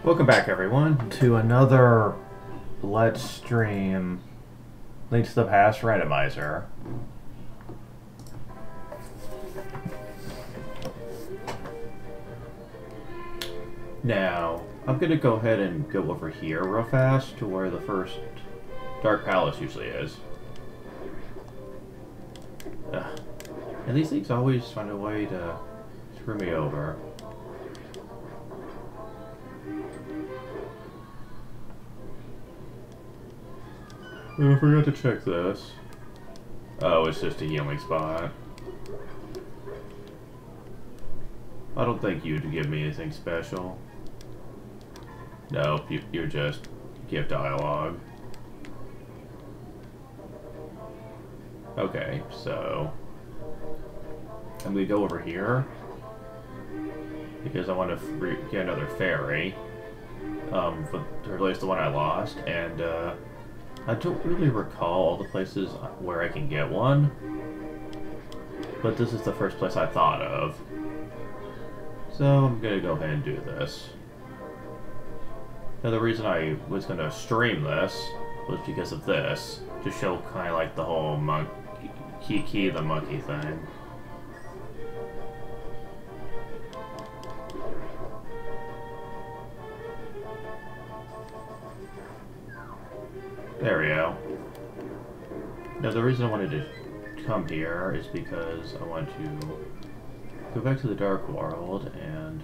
Welcome back, everyone, to another Let's Stream Link to the Past Randomizer. Now, I'm going to go ahead and go over here real fast to where the first Dark Palace usually is. And these things always find a way to screw me over. I forgot to check this. Oh, it's just a healing spot. I don't think you'd give me anything special. Nope, you just give dialogue. Okay, so I'm gonna go over here because I want to get another fairy, to replace the one I lost, and I don't really recall all the places where I can get one, but this is the first place I thought of. So I'm gonna go ahead and do this. Now the reason I was gonna stream this was because of this, to show kind of like the whole Kiki the monkey thing. There we go. Now the reason I wanted to come here is because I want to go back to the Dark World and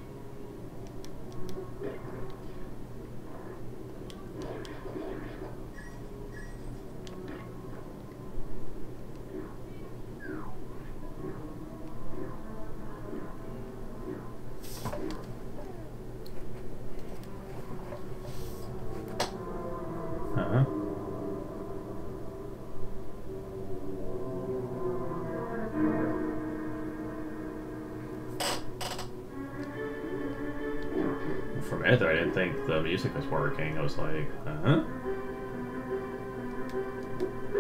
for a minute there, I didn't think the music was working. I was like,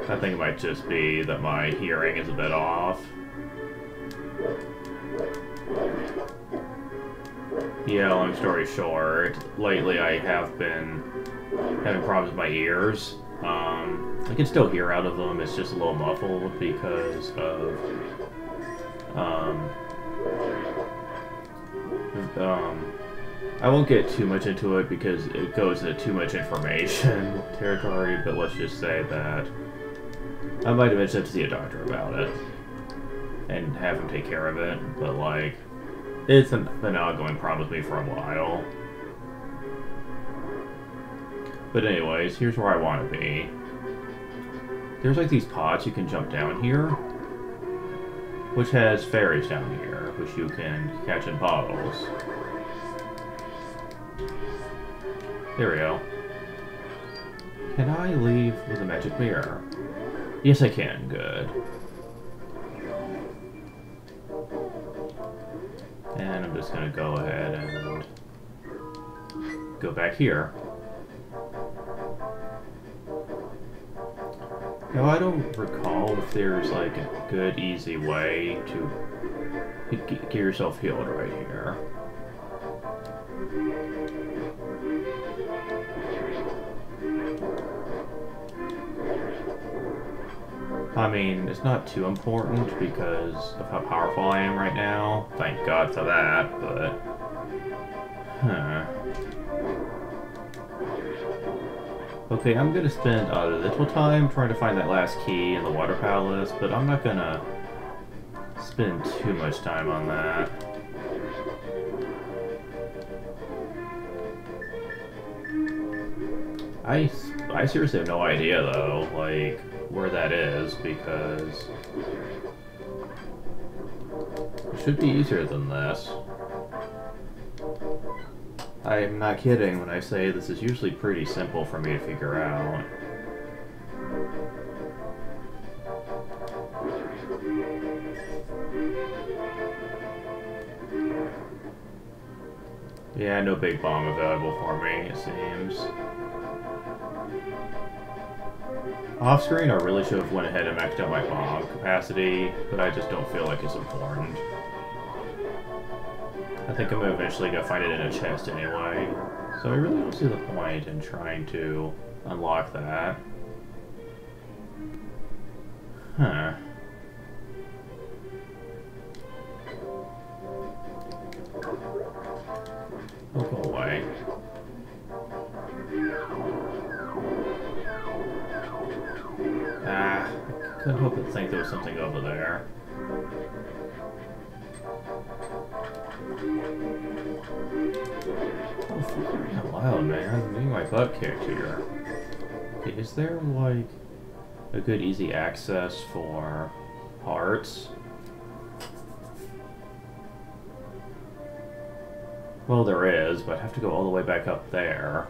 I think it might just be that my hearing is a bit off. Yeah, long story short, lately I have been having problems with my ears. I can still hear out of them, it's just a little muffled because of I won't get too much into it because it goes into too much information territory, but let's just say that I might eventually have to see a doctor about it and have him take care of it, but like, it's been an ongoing problem with me for a while. But anyways, here's where I want to be. There's like these pots you can jump down here, which has fairies down here, which you can catch in bottles. There we go. Can I leave with a magic mirror? Yes, I can. Good. And I'm just gonna go ahead and go back here. Now, I don't recall if there's like a good, easy way to get yourself healed right here. I mean, it's not too important because of how powerful I am right now. Thank God for that, but... Okay, I'm gonna spend a little time trying to find that last key in the Water Palace, but I'm not gonna spend too much time on that. I seriously have no idea, though, like, where that is, because it should be easier than this. I'm not kidding when I say this is usually pretty simple for me to figure out. Yeah, no big bomb available for me, it seems. Off screen, I really should have went ahead and maxed out my bomb capacity, but I just don't feel like it's important. I think I'm eventually gonna find it in a chest anyway. So I really don't see the point in trying to unlock that. Huh. Oh, go away. Ah, I couldn't help but think there was something over there. Oh, for crying out loud, man. I'm getting my butt kicked here. Okay, is there, like, a good easy access for parts? Well, there is, but I have to go all the way back up there.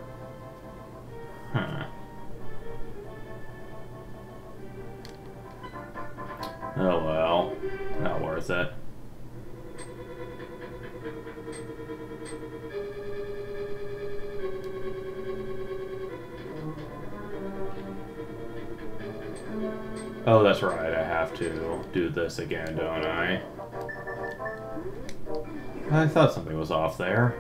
Huh. Oh well. Not worth it. Oh, that's right, I have to do this again, don't I? I thought something was off there.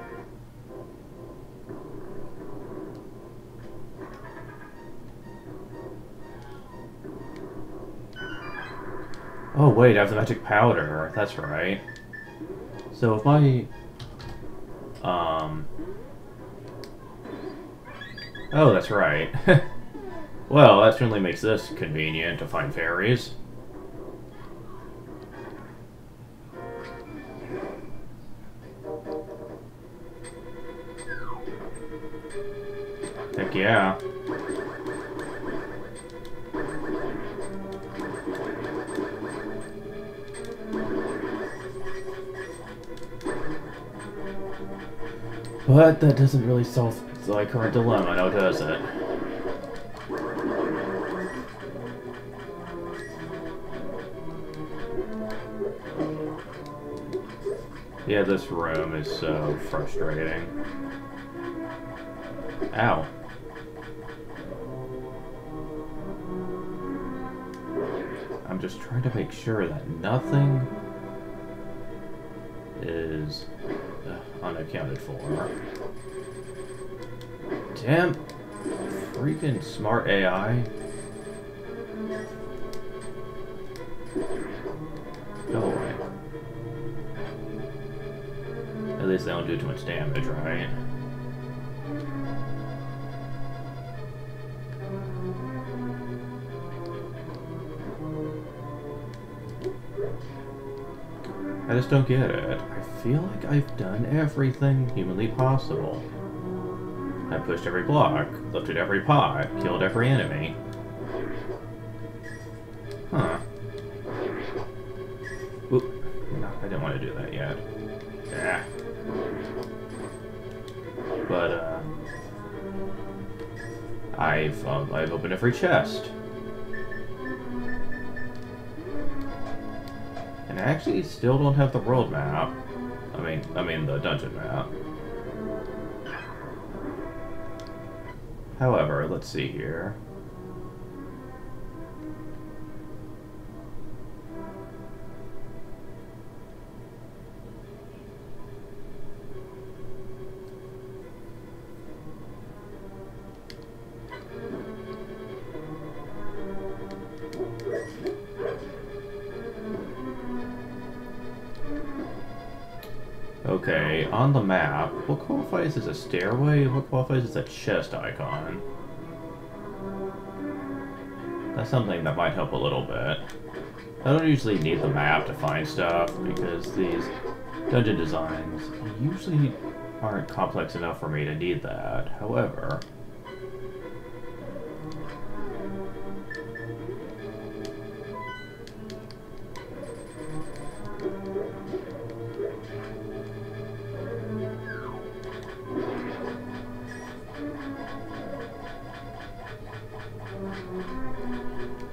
Oh wait, I have the magic powder. That's right. So if my... Oh, that's right. Well, that certainly makes this convenient to find fairies. Heck yeah. But that doesn't really solve my current dilemma, now does it? Yeah, this room is so frustrating. Ow. I'm just trying to make sure that nothing is unaccounted for. Damn freaking smart AI. Go away. At least they don't do too much damage, right? I just don't get it. I feel like I've done everything humanly possible. I pushed every block, lifted every pot, killed every enemy. Huh. Oop. No, I didn't want to do that yet. Yeah. But, I've opened every chest. And I actually still don't have the world map. I mean the dungeon map. However, let's see here. Okay, on the map, what qualifies as a stairway? What qualifies as a chest icon? That's something that might help a little bit. I don't usually need the map to find stuff, because these dungeon designs usually aren't complex enough for me to need that. However...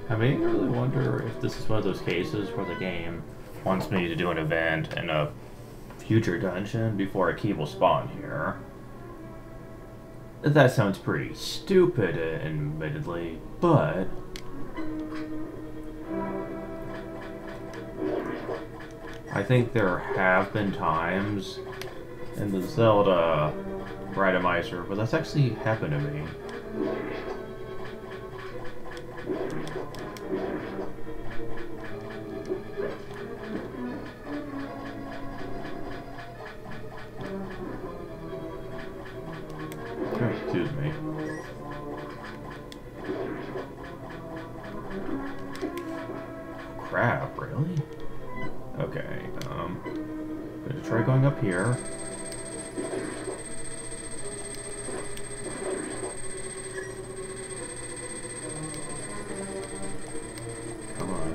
I may really wonder if this is one of those cases where the game wants me to do an event in a future dungeon before a key will spawn here. That sounds pretty stupid, admittedly, but... I think there have been times in the Zelda Randomizer, but that's actually happened to me. Oh, excuse me. Crap, really? Okay, gonna try going up here. Come on.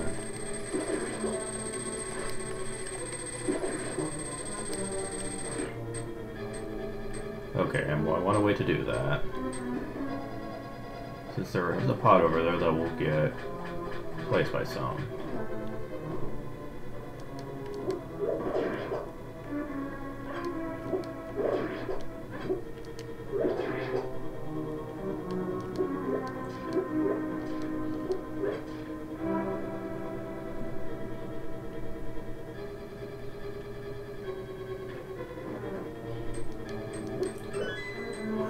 Okay, and well, I want a way to do that. Since there is a pot over there that will get placed by some.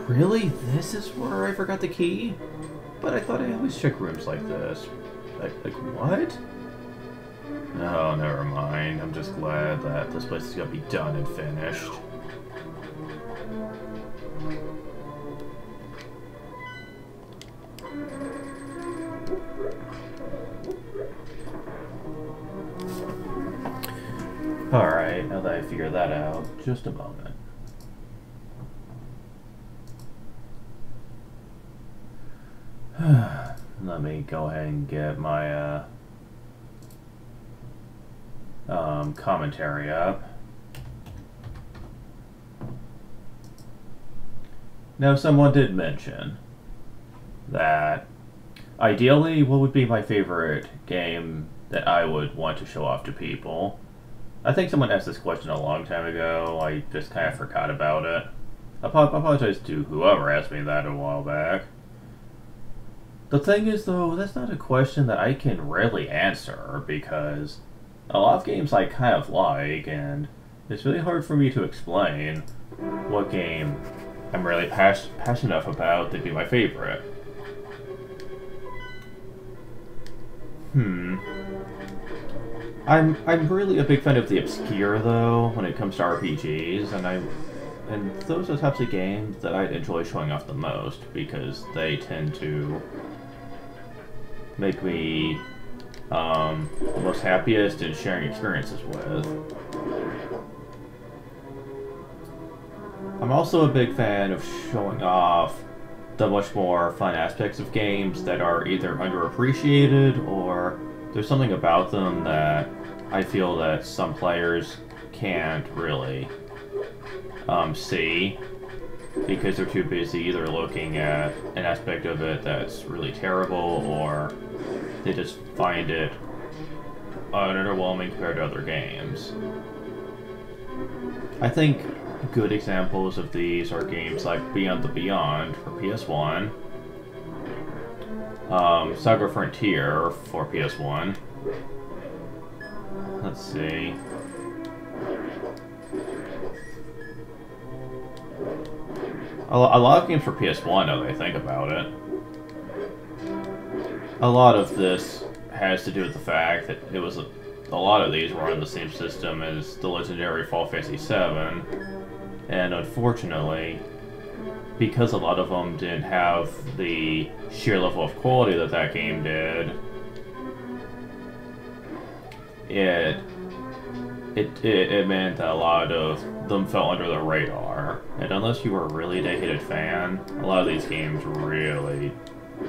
Really? This is where I forgot the key? But I thought I always check rooms like this. Like what? Oh, never mind. I'm just glad that this place is gonna be done and finished. Alright, now that I figured that out, just a moment. Let me go ahead and get my commentary up. Now, someone did mention that ideally, what would be my favorite game that I would want to show off to people? I think someone asked this question a long time ago. I just kind of forgot about it. I apologize to whoever asked me that a while back. The thing is, though, that's not a question that I can really answer, because a lot of games I kind of like, and it's really hard for me to explain what game I'm really passionate enough about to be my favorite. I'm really a big fan of the obscure, though, when it comes to RPGs, and those are the types of games that I'd enjoy showing off the most, because they tend to make me the most happiest in sharing experiences with. I'm also a big fan of showing off the much more fun aspects of games that are either underappreciated or there's something about them that I feel that some players can't really see because they're too busy either looking at an aspect of it that's really terrible or they just find it underwhelming compared to other games. I think good examples of these are games like Beyond the Beyond for PS1, Saga Frontier for PS1. Let's see. A lot of games for PS1, now that I think about it. A lot of this has to do with the fact that it was a lot of these were on the same system as the legendary Final Fantasy VII, and unfortunately, because a lot of them didn't have the sheer level of quality that that game did, it meant that a lot of them fell under the radar, and unless you were a really dedicated fan, a lot of these games really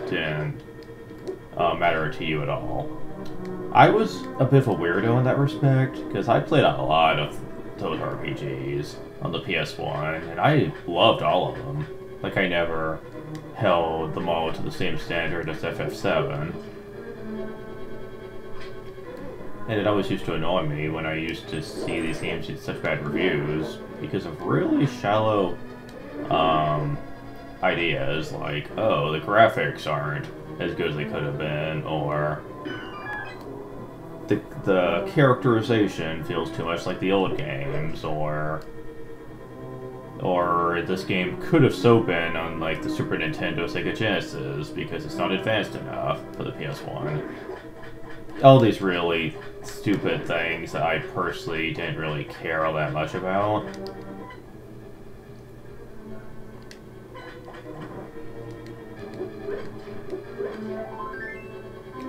didn't matter to you at all. I was a bit of a weirdo in that respect, because I played a lot of those RPGs on the PS1, and I loved all of them. Like, I never held them all to the same standard as FF7. And it always used to annoy me when I used to see these games get such bad reviews because of really shallow ideas, like, oh, the graphics aren't as good as they could have been, or the characterization feels too much like the old games, or this game could have so been on like the Super Nintendo, Sega Genesis, because it's not advanced enough for the PS1. All these really stupid things that I personally didn't really care all that much about.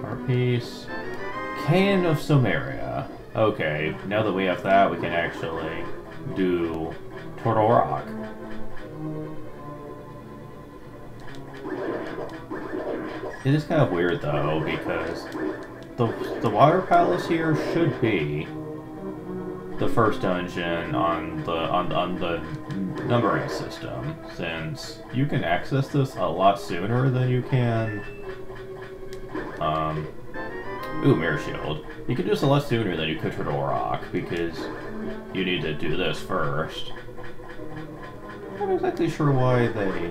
Art piece. Can of Sumeria. Okay, now that we have that, we can actually do Turtle Rock. It is kind of weird though, because the Water Palace here should be the first dungeon on the numbering system, since you can access this a lot sooner than you can. Ooh, Mirror Shield. You can do this a lot sooner than you could Turtle Rock, because you need to do this first. I'm not exactly sure why they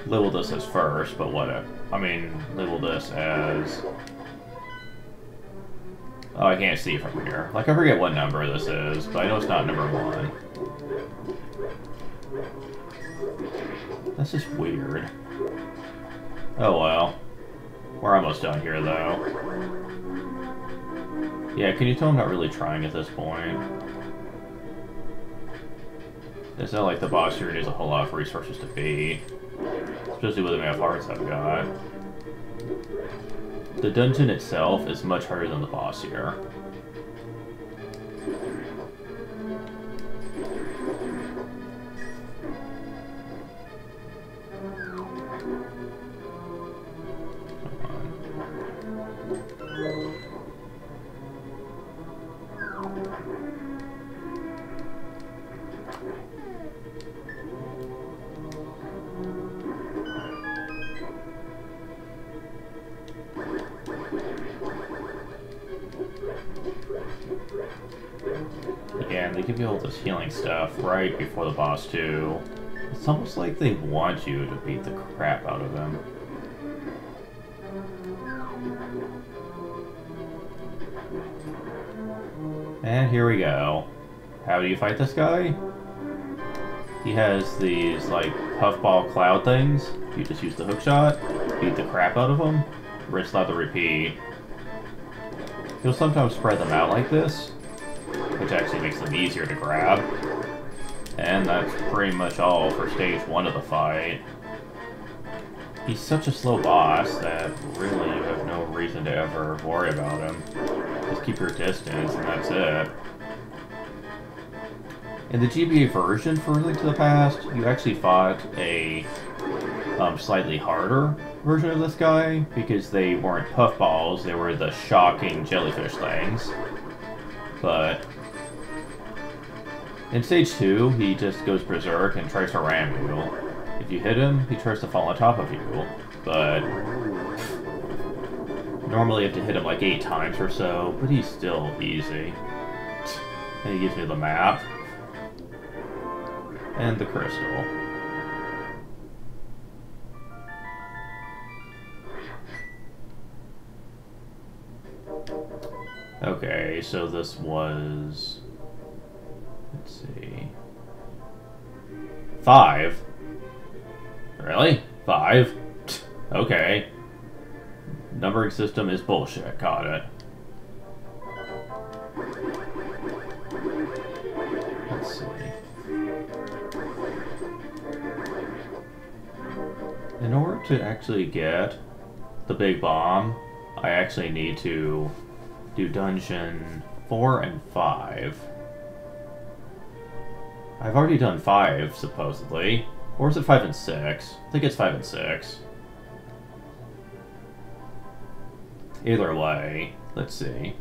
labeled this as first, but whatever. I mean, labeled this as... Oh, I can't see from here. Like, I forget what number this is, but I know it's not number 1. That's just weird. Oh well. We're almost done here, though. Yeah, can you tell I'm not really trying at this point? It's not like the boss here needs a whole lot of resources to beat. Especially with the amount of hearts I've got. The dungeon itself is much harder than the boss here. Yeah, and they give you all this healing stuff right before the boss too. It's almost like they want you to beat the crap out of them. And here we go. How do you fight this guy? He has these, like, puffball cloud things. You just use the hook shot, beat the crap out of him, rinse, lather, repeat. You'll sometimes spread them out like this, which actually makes them easier to grab. And that's pretty much all for stage 1 of the fight. He's such a slow boss that really you have no reason to ever worry about him. Just keep your distance and that's it. In the GBA version for Link to the Past, you actually fought a slightly harder version of this guy, because they weren't puffballs, they were the shocking jellyfish things. But in stage 2, he just goes berserk and tries to ram you. If you hit him, he tries to fall on top of you, but normally you have to hit him like 8 times or so, but he's still easy. And he gives me the map. And the crystal. Okay, so this was... Let's see... 5? Really? 5? Okay. Numbering system is bullshit, got it. Let's see... In order to actually get the big bomb, I actually need to do dungeon 4 and 5. I've already done 5, supposedly. Or is it 5 and 6? I think it's 5 and 6. Either way, let's see.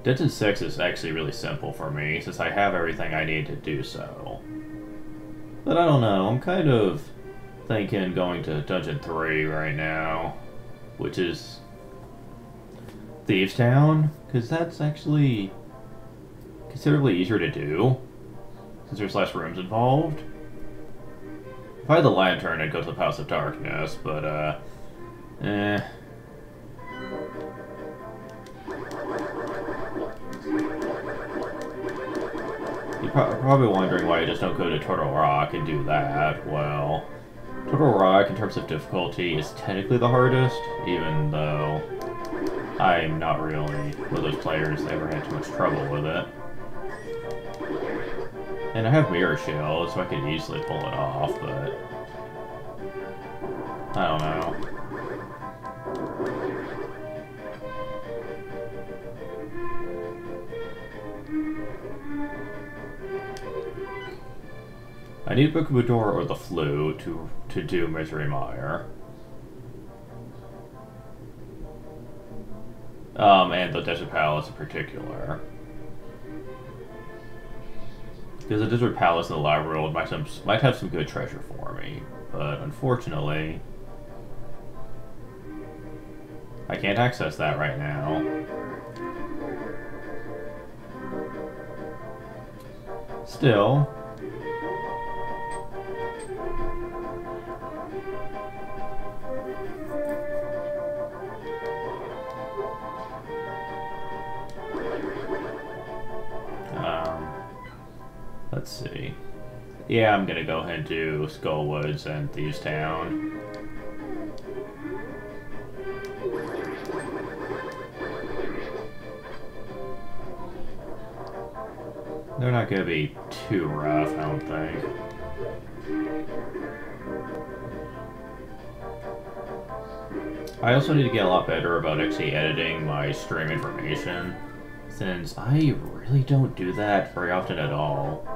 Dungeon 6 is actually really simple for me, since I have everything I need to do so. But I don't know, I'm kind of thinking going to Dungeon 3 right now, which is Thieves Town, because that's actually considerably easier to do, since there's less rooms involved. If I had the lantern, I'd go to the House of Darkness, but, probably wondering why I just don't go to Turtle Rock and do that. Well, Turtle Rock, in terms of difficulty, is technically the hardest, even though I'm not really one of those players that ever had too much trouble with it. And I have Mirror Shield, so I could easily pull it off, but I don't know. I need Book of Adora or the Flute to do Misery Mire. And the Desert Palace in particular. Because the Desert Palace and the Library World might have some good treasure for me, but unfortunately, I can't access that right now. Still, let's see. Yeah, I'm gonna go ahead and do Skullwoods and Thieves Town. They're not gonna be too rough, I don't think. I also need to get a lot better about actually editing my stream information, since I really don't do that very often at all.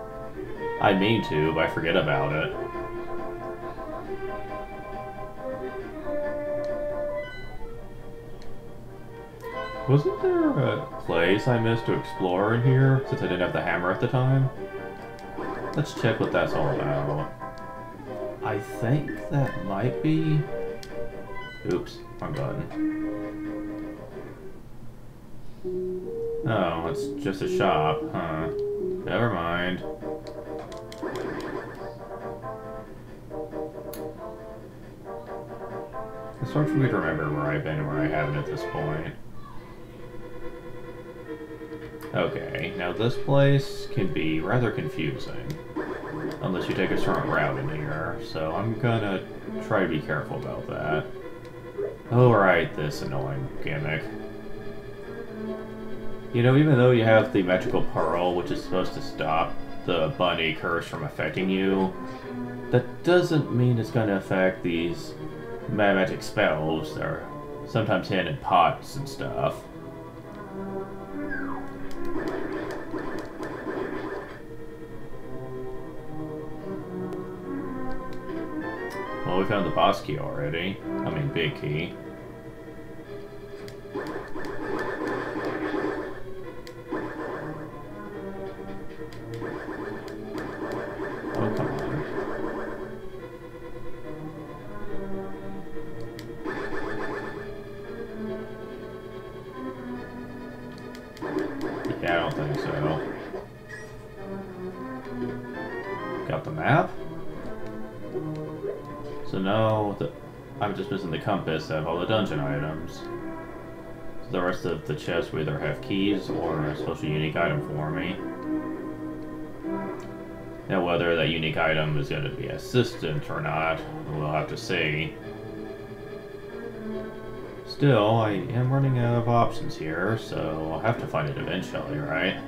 I mean to, but I forget about it. Wasn't there a place I missed to explore in here, since I didn't have the hammer at the time? Let's check what that's all about. I think that might be... Oops, wrong button. Oh, it's just a shop, huh? Never mind. It's hard for me to remember where I've been and where I haven't at this point. Okay, now this place can be rather confusing, unless you take a certain route in here, so I'm gonna try to be careful about that. Oh right, this annoying gimmick. You know, even though you have the magical pearl, which is supposed to stop the bunny curse from affecting you, that doesn't mean it's gonna affect these magic spells that are sometimes hidden in pots and stuff. Well, we found the boss key already. I mean, big key. Oh, come on. Yeah, I don't think so. Got the map? So now, I'm just missing the compass of all the dungeon items. So the rest of the chests will either have keys or a special unique item for me. Now whether that unique item is going to be assistant or not, we'll have to see. Still, I am running out of options here, so I'll have to find it eventually, right?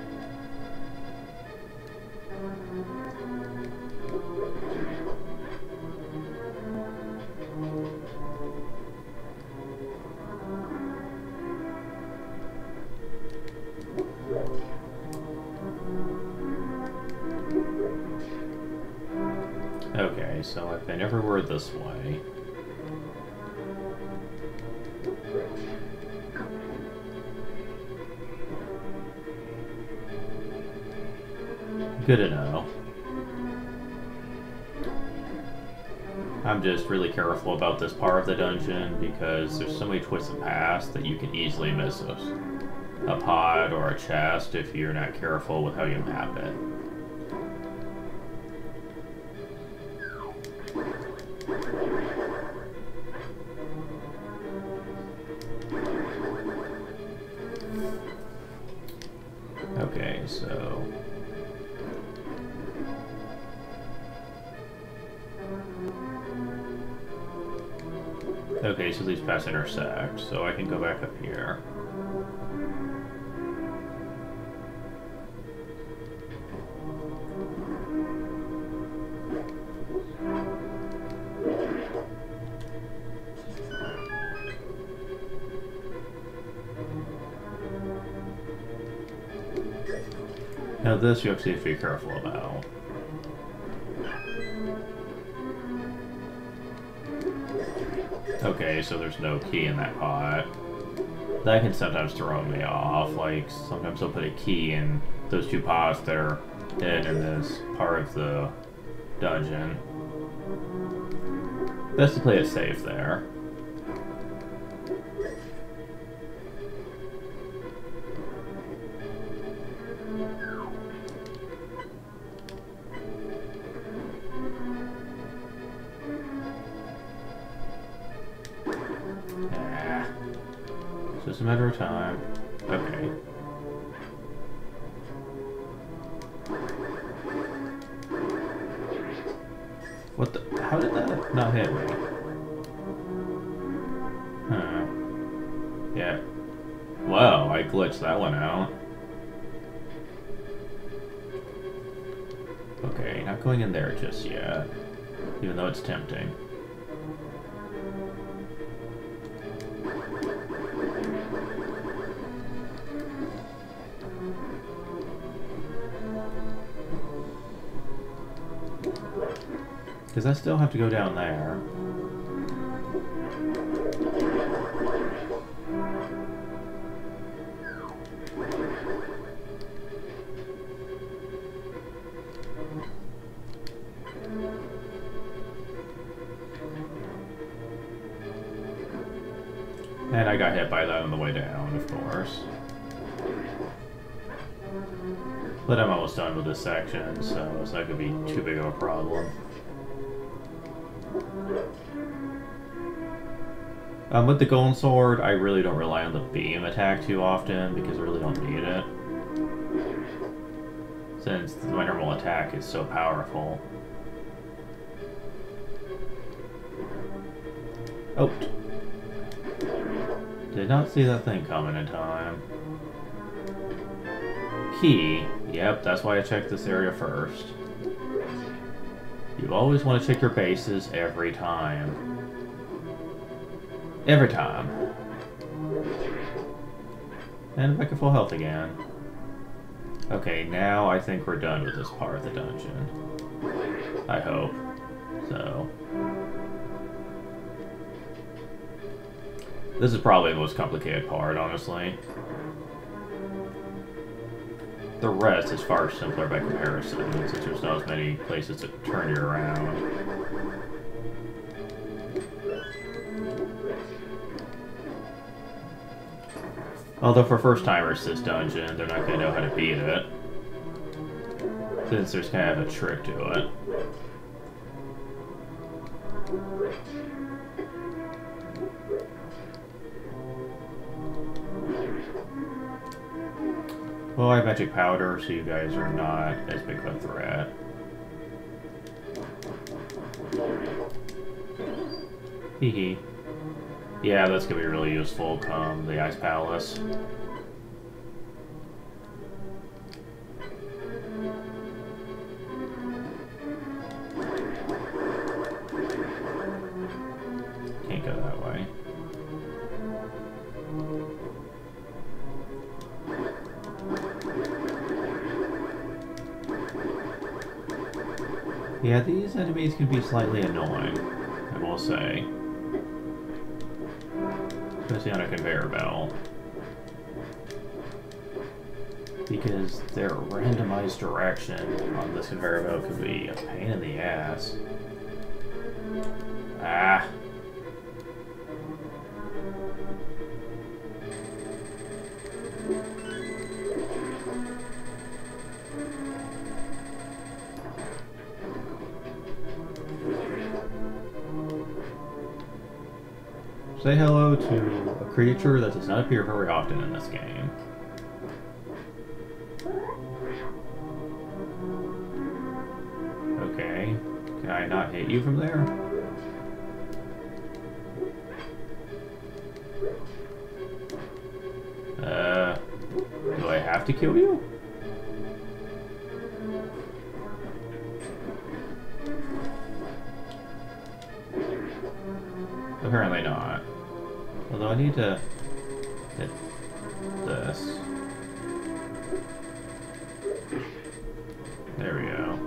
Okay, so I've been everywhere this way. Good to know. I'm just really careful about this part of the dungeon because there's so many twists and paths that you can easily miss a pod or a chest if you're not careful with how you map it. Okay, so Okay, so these paths intersect, so I can go back up here. Now this you have to be careful about. Okay, so there's no key in that pot. That can sometimes throw me off. Like, sometimes they'll put a key in those two pots that are hidden in this part of the dungeon. Best to play it safe there. It's just a matter of time. Okay. What the? How did that not hit me? Huh. Yeah. Wow, I glitched that one out. Okay, not going in there just yet. Even though it's tempting. Because I still have to go down there. And I got hit by that on the way down, of course. But I'm almost done with this section, so it's not going to be too big of a problem. With the golden sword, I really don't rely on the beam attack too often because I really don't need it. Since my normal attack is so powerful. Oh! Did not see that thing coming in time. Key. Yep, that's why I checked this area first. You always want to check your bases every time. Every time. And back at full health again. Okay, now I think we're done with this part of the dungeon. I hope. So. This is probably the most complicated part, honestly. The rest is far simpler by comparison, since there's not as many places to turn you around. Although for first-timers this dungeon, they're not going to know how to beat it. Since there's kind of a trick to it. Well, I have magic powder, so you guys are not as big of a threat. Hee hee. Yeah, that's gonna be really useful come the Ice Palace. Can't go that way. Yeah, these enemies can be slightly annoying, I will say. Especially on a conveyor belt. Because their randomized direction on this conveyor belt could be a pain in the ass. Ah! Say hello to a creature that does not appear very often in this game. Okay, can I not hit you from there? to kill you? Apparently not. Although I need to hit this. There we go.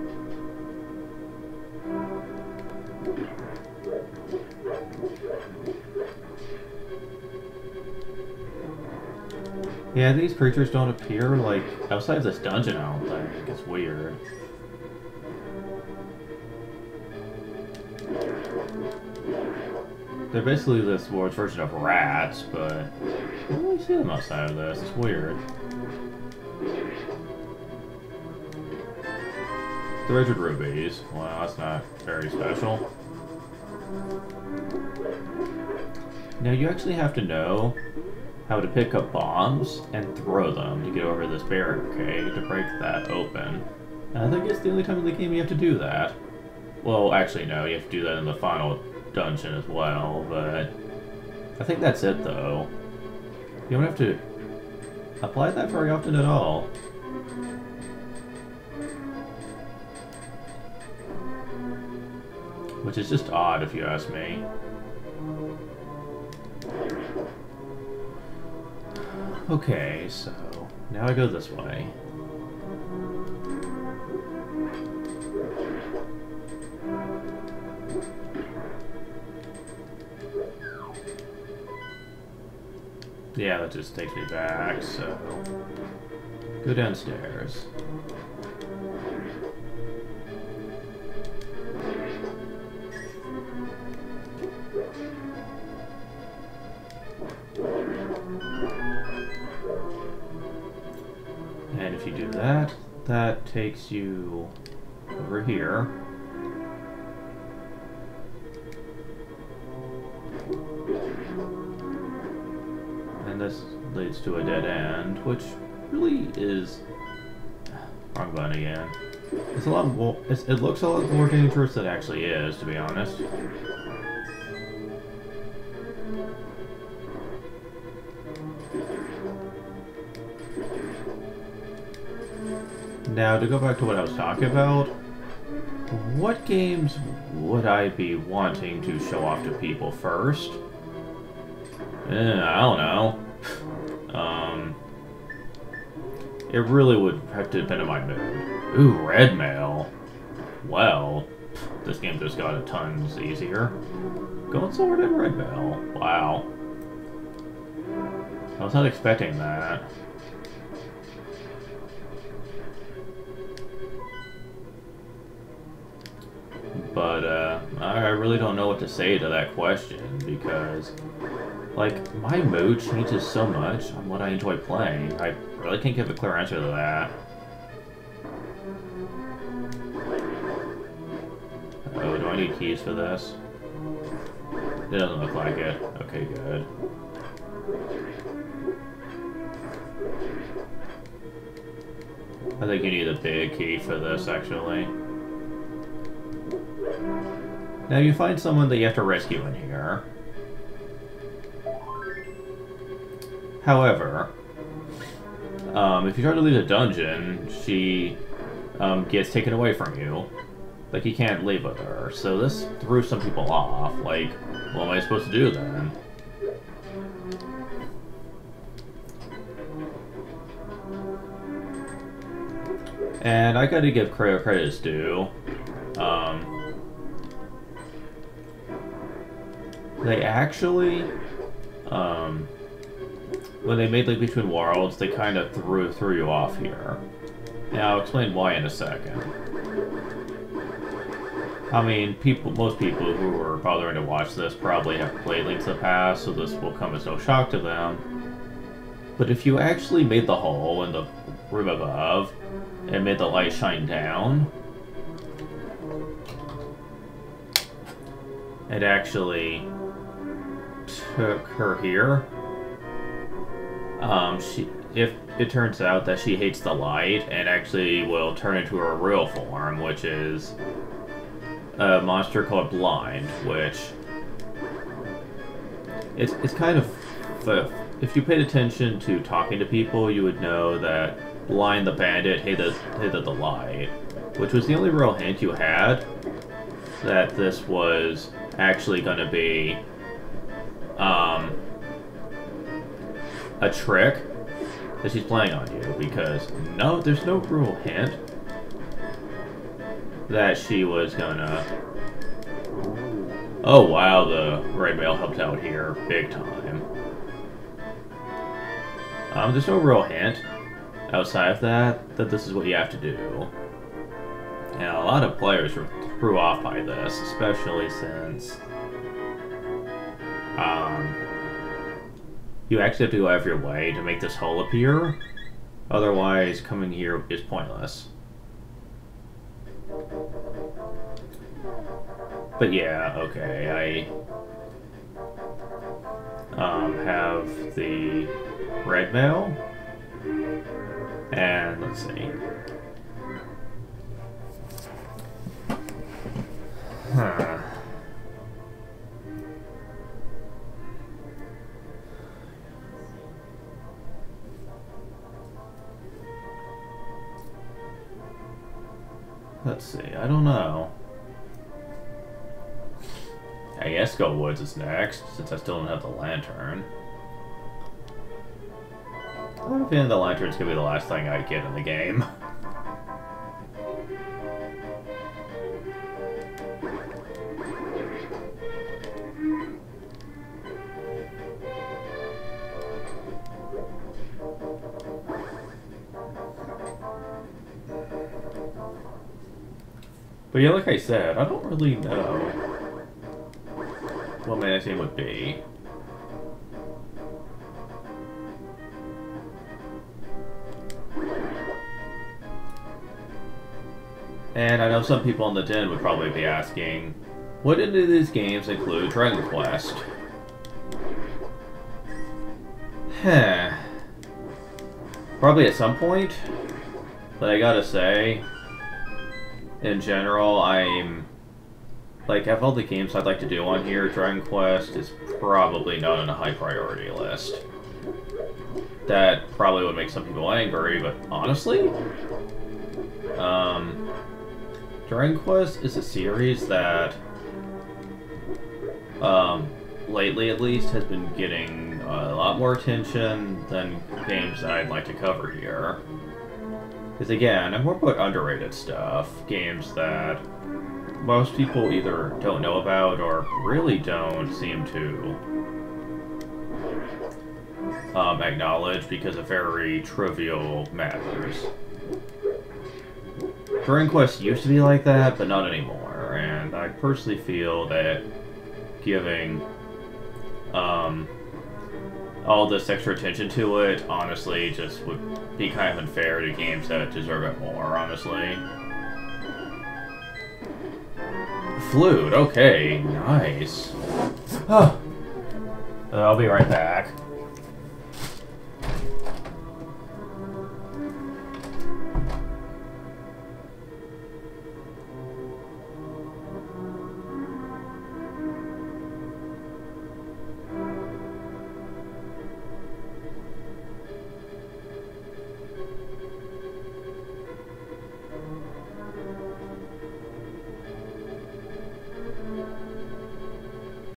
Yeah, these creatures don't appear, like, outside of this dungeon, I don't think. It's weird. They're basically this world's version of rats, but I don't really see them outside of this. It's weird. The Rigid Rubies. Well, that's not very special. Now, you actually have to know how to pick up bombs and throw them to get over this barricade to break that open. And I think it's the only time in the game you have to do that. Well, actually, no, you have to do that in the final dungeon as well, but I think that's it, though. You don't have to apply that very often at all. Which is just odd, if you ask me. Okay, so now I go this way. Yeah, that just takes me back, so go downstairs. And if you do that, that takes you over here. And this leads to a dead end, which really is... Wrong button again. It's a lot more... it looks a lot more dangerous than it actually is, to be honest. Now, to go back to what I was talking about, what games would I be wanting to show off to people first? I don't know. It really would have to depend on my mood. Ooh, red mail. Well, this game just got a tons easier. Going sword and red mail. Wow. I was not expecting that. But, I really don't know what to say to that question, because, like, my mood changes so much on what I enjoy playing. I really can't give a clear answer to that. Oh, do I need keys for this? It doesn't look like it. Okay, good. I think you need a big key for this, actually. Now you find someone that you have to rescue in here. However, if you try to leave the dungeon, she gets taken away from you. Like, you can't leave with her. So this threw some people off. Like, what am I supposed to do then? And I gotta give credit's due. They actually, when they made Link Between Worlds, they kind of threw you off here. And I'll explain why in a second. I mean, most people who are bothering to watch this probably have played Link to the Past, so this will come as no shock to them. But if you actually made the hole in the room above, and made the light shine down, it actually took her here. If it turns out that she hates the light and actually will turn into her real form, which is a monster called Blind, which it's kind of, if you paid attention to talking to people, you would know that Blind the Bandit, hit the light. Which was the only real hint you had that this was actually going to be a trick that she's playing on you, because no, there's no real hint that she was gonna... Oh wow, the red mail helped out here big time. There's no real hint outside of that this is what you have to do. And a lot of players were threw off by this, especially since you actually have to go out of your way to make this hole appear. Otherwise, coming here is pointless. But yeah, okay, I have the red mail, and let's see. Huh. Let's see, I don't know. I guess Go Woods is next, since I still don't have the lantern. I have a feeling the lantern's gonna be the last thing I get in the game. But yeah, like I said, I don't really know what my next game would be. And I know some people in the den would probably be asking, what do these games include Dragon Quest? Huh. Probably at some point, but I gotta say, in general, I'm... like, of all the games I'd like to do on here, Dragon Quest is probably not on a high priority list. That probably would make some people angry, but honestly, Dragon Quest is a series that, lately at least, has been getting a lot more attention than games that I'd like to cover here. Because again, I'm more about underrated stuff, games that most people either don't know about or really don't seem to acknowledge because of very trivial matters. Dragon Quest used to be like that, but not anymore, and I personally feel that giving all this extra attention to it, honestly, just would be kind of unfair to games that deserve it more, honestly. Flute, okay, nice. Oh. I'll be right back.